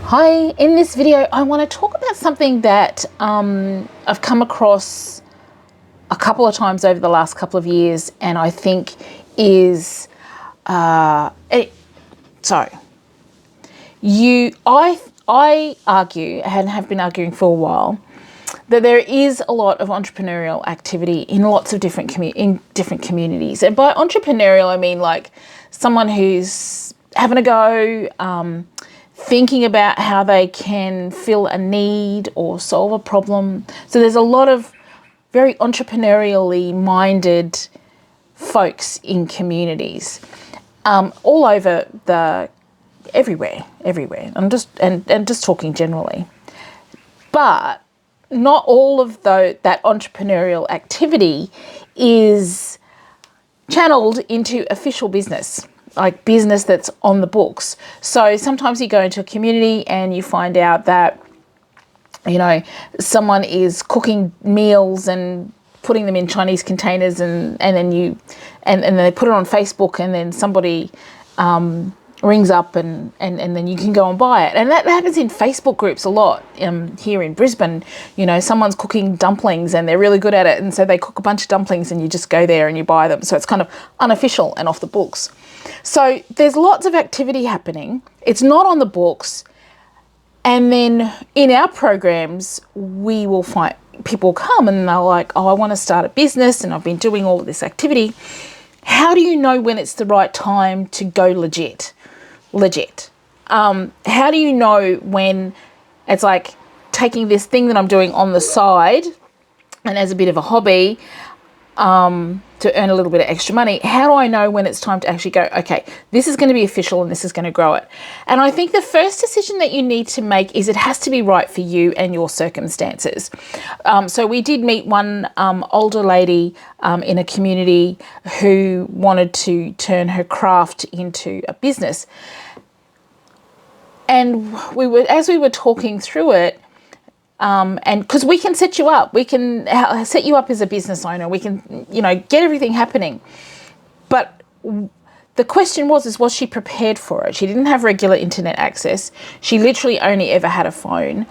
Hi, in this video I want to talk about something that I've come across a couple of times over the last couple of years, and I think is I argue and have been arguing for a while that there is a lot of entrepreneurial activity in lots of different communities. And by entrepreneurial I mean like someone who's having a go, thinking about how they can fill a need or solve a problem. So there's a lot of very entrepreneurially minded folks in communities, all over everywhere. I'm just talking generally, but not all of that entrepreneurial activity is channeled into official business, like business that's on the books. So sometimes you go into a community and you find out that, you know, someone is cooking meals and putting them in Chinese containers, and then they put it on Facebook, and then somebody rings up and then you can go and buy it. And that happens in Facebook groups a lot. Here in Brisbane, you know, someone's cooking dumplings and they're really good at it, and so they cook a bunch of dumplings and you just go there and you buy them. So it's kind of unofficial and off the books. So there's lots of activity happening. It's not on the books. And then in our programs, we will find people come and they're like, oh, I want to start a business and I've been doing all of this activity. How do you know when it's the right time to go legit? How do you know when it's like taking this thing that I'm doing on the side and as a bit of a hobby, to earn a little bit of extra money? How do I know when it's time to actually go, okay, this is going to be official and this is going to grow it? And I think the first decision that you need to make is it has to be right for you and your circumstances. So we did meet one older lady in a community who wanted to turn her craft into a business. And as we were talking through it, and because we can set you up, we can set you up as a business owner, we can, you know, get everything happening. But the question was she prepared for it? She didn't have regular internet access. She literally only ever had a phone.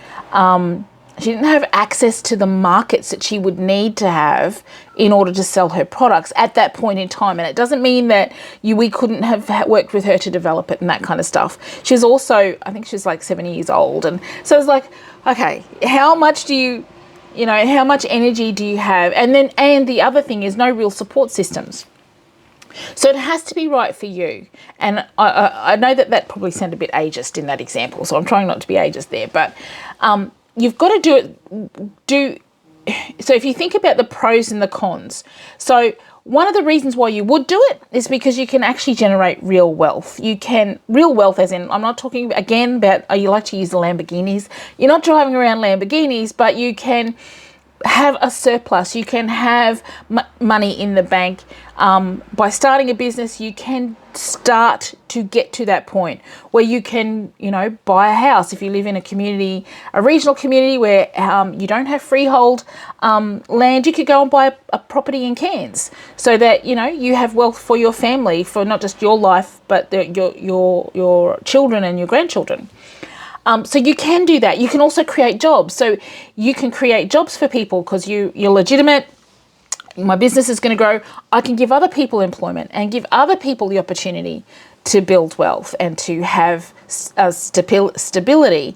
She didn't have access to the markets that she would need to have in order to sell her products at that point in time. And it doesn't mean that we couldn't have worked with her to develop it and that kind of stuff. She's also, I think she's like 70 years old. And so it's like, okay, how much how much energy do you have? And the other thing is no real support systems. So it has to be right for you. And I know that probably sounded a bit ageist in that example, so I'm trying not to be ageist there. But you've got to so if you think about the pros and the cons. So one of the reasons why you would do it is because you can actually generate real wealth. Real wealth as in, I'm not talking again about, you like to use the Lamborghinis. You're not driving around Lamborghinis, but you can have a surplus. You can have money in the bank. By starting a business, you can start to get to that point where you can, you know, buy a house. If you live in a regional community where you don't have freehold land, you could go and buy a property in Cairns, so that, you know, you have wealth for your family, for not just your life, but your children and your grandchildren. So you can do that. You can also create jobs. So you can create jobs for people because you're legitimate. My business is going to grow. I can give other people employment and give other people the opportunity to build wealth and to have stability.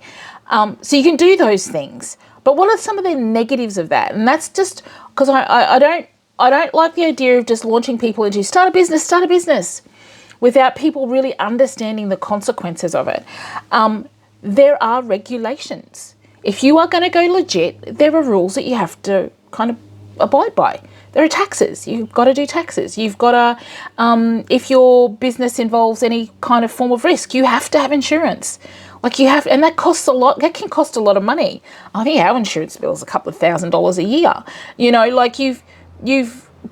So you can do those things. But what are some of the negatives of that? And that's just because I don't like the idea of just launching people into start a business without people really understanding the consequences of it. There are regulations. If you are going to go legit, there are rules that you have to kind of abide by. There are taxes. You've got to do taxes. You've got to, if your business involves any kind of form of risk, you have to have insurance. And that costs a lot. That can cost a lot of money. I think our insurance bill is a couple of $1,000s a year. You know, like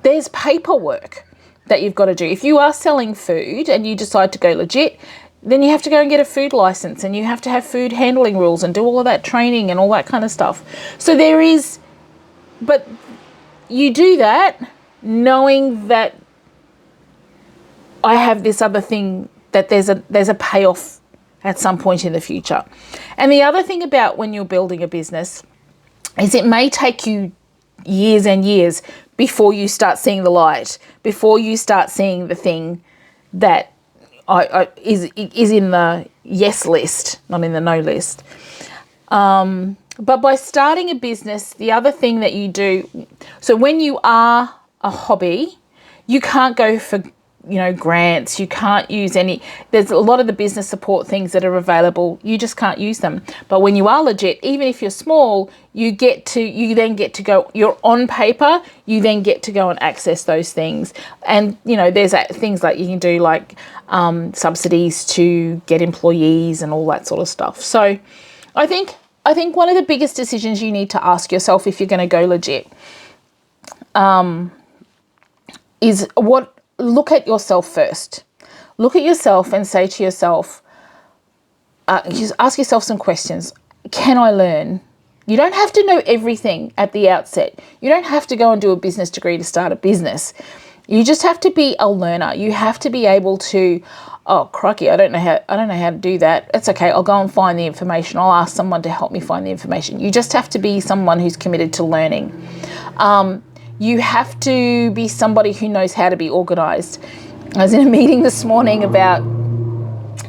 there's paperwork that you've got to do. If you are selling food and you decide to go legit, then you have to go and get a food license, and you have to have food handling rules and do all of that training and all that kind of stuff. So but you do that knowing that I have this other thing, that there's a payoff at some point in the future. And the other thing about when you're building a business is it may take you years and years before you start seeing the light, before you start seeing the thing that is in the yes list, not in the no list. But by starting a business, the other thing that you do, so when you are a hobby, you can't go for, grants. You can't use there's a lot of the business support things that are available. You just can't use them. But when you are legit, even if you're small, you then get to go, you're on paper, you then get to go and access those things. And, there's things like you can do like subsidies to get employees and all that sort of stuff. So I think one of the biggest decisions you need to ask yourself if you're going to go legit is look at yourself first. Look at yourself and say to yourself, just ask yourself some questions. Can I learn? You don't have to know everything at the outset. You don't have to go and do a business degree to start a business. You just have to be a learner. You have to be able to, oh, crikey, I don't know how to do that. It's okay. I'll go and find the information. I'll ask someone to help me find the information. You just have to be someone who's committed to learning. You have to be somebody who knows how to be organised. I was in a meeting this morning about,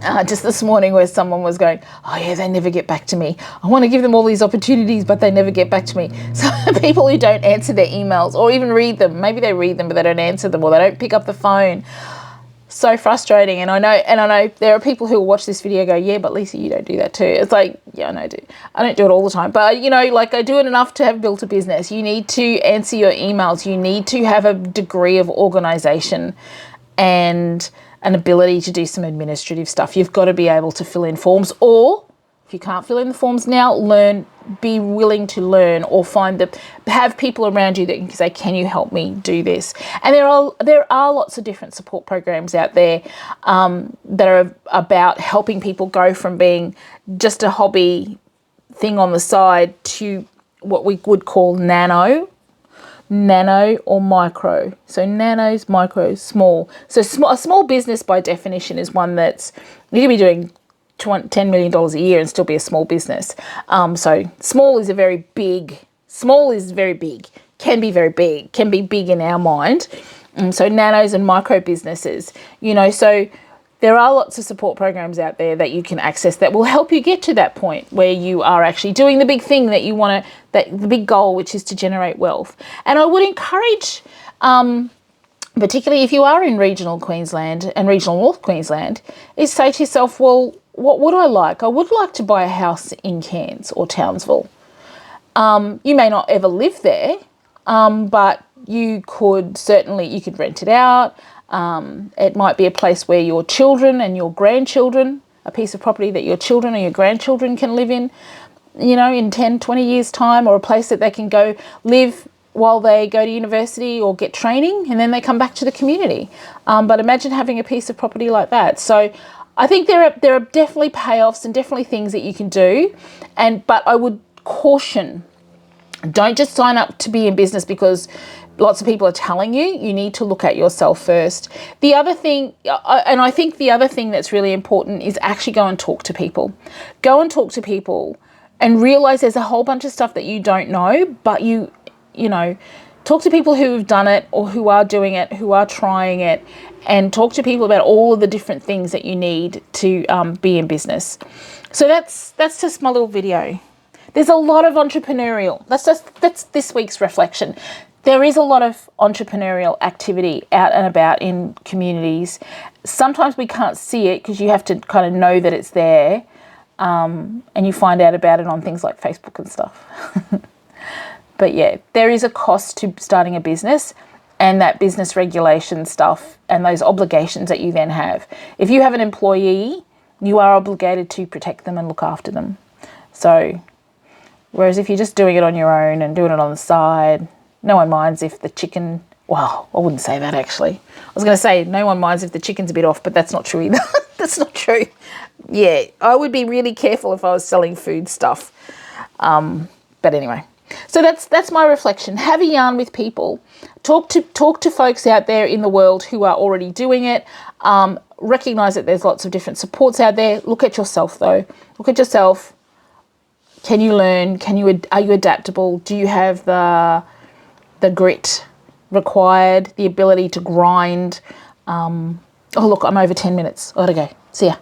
where someone was going, oh yeah, they never get back to me. I want to give them all these opportunities, but they never get back to me. So people who don't answer their emails or even read them, maybe they read them, but they don't answer them or they don't pick up the phone. So frustrating. And I know there are people who will watch this video and go, yeah, but Lisa, you don't do that too. It's like, yeah, I don't do it all the time, but I do it enough to have built a business. You need to answer your emails. You need to have a degree of organization and an ability to do some administrative stuff. You've got to be able to fill in forms, or if you can't fill in the forms now, be willing to learn, or have people around you that can say, can you help me do this? And there are lots of different support programs out there that are about helping people go from being just a hobby thing on the side to what we would call nano or micro. So nanos, micro, small. So a small business by definition is one that's, you can be doing $10 million a year and still be a small business. So small is very big, can be very big, can be big in our mind. So nanos and micro businesses, so there are lots of support programs out there that you can access that will help you get to that point where you are actually doing the big thing that you want to, the big goal, which is to generate wealth. And I would encourage, particularly if you are in regional Queensland and regional North Queensland, is say to yourself, well, what would I like? I would like to buy a house in Cairns or Townsville. You may not ever live there, but you could rent it out. It might be a place where your children and your grandchildren, a piece of property that your children or your grandchildren can live in, in 10, 20 years time, or a place that they can go live while they go to university or get training, and then they come back to the community. But imagine having a piece of property like that. So I think there are definitely payoffs and definitely things that you can do. But I would caution, don't just sign up to be in business because lots of people are telling you. You need to look at yourself first. The other thing, and I think the other thing that's really important, is actually go and talk to people. Go and talk to people and realize there's a whole bunch of stuff that you don't know, but you talk to people who have done it or who are doing it, who are trying it, and talk to people about all of the different things that you need to be in business. So that's just my little video. There's a lot of entrepreneurial. That's this week's reflection. There is a lot of entrepreneurial activity out and about in communities. Sometimes we can't see it because you have to kind of know that it's there, and you find out about it on things like Facebook and stuff. But yeah, there is a cost to starting a business, and that business regulation stuff and those obligations that you then have. If you have an employee, you are obligated to protect them and look after them. So, whereas if you're just doing it on your own and doing it on the side, no one minds if the chicken, well, I wouldn't say that actually. I was going to say no one minds if the chicken's a bit off, but that's not true either. That's not true. Yeah, I would be really careful if I was selling food stuff. But anyway. So that's my reflection. Have a yarn with people. Talk to folks out there in the world who are already doing it. Recognize that there's lots of different supports out there. Look at yourself though. Look at yourself. Can you learn? Are you adaptable? Do you have the grit required, the ability to grind? Oh, look, I'm over 10 minutes. I gotta go. See ya.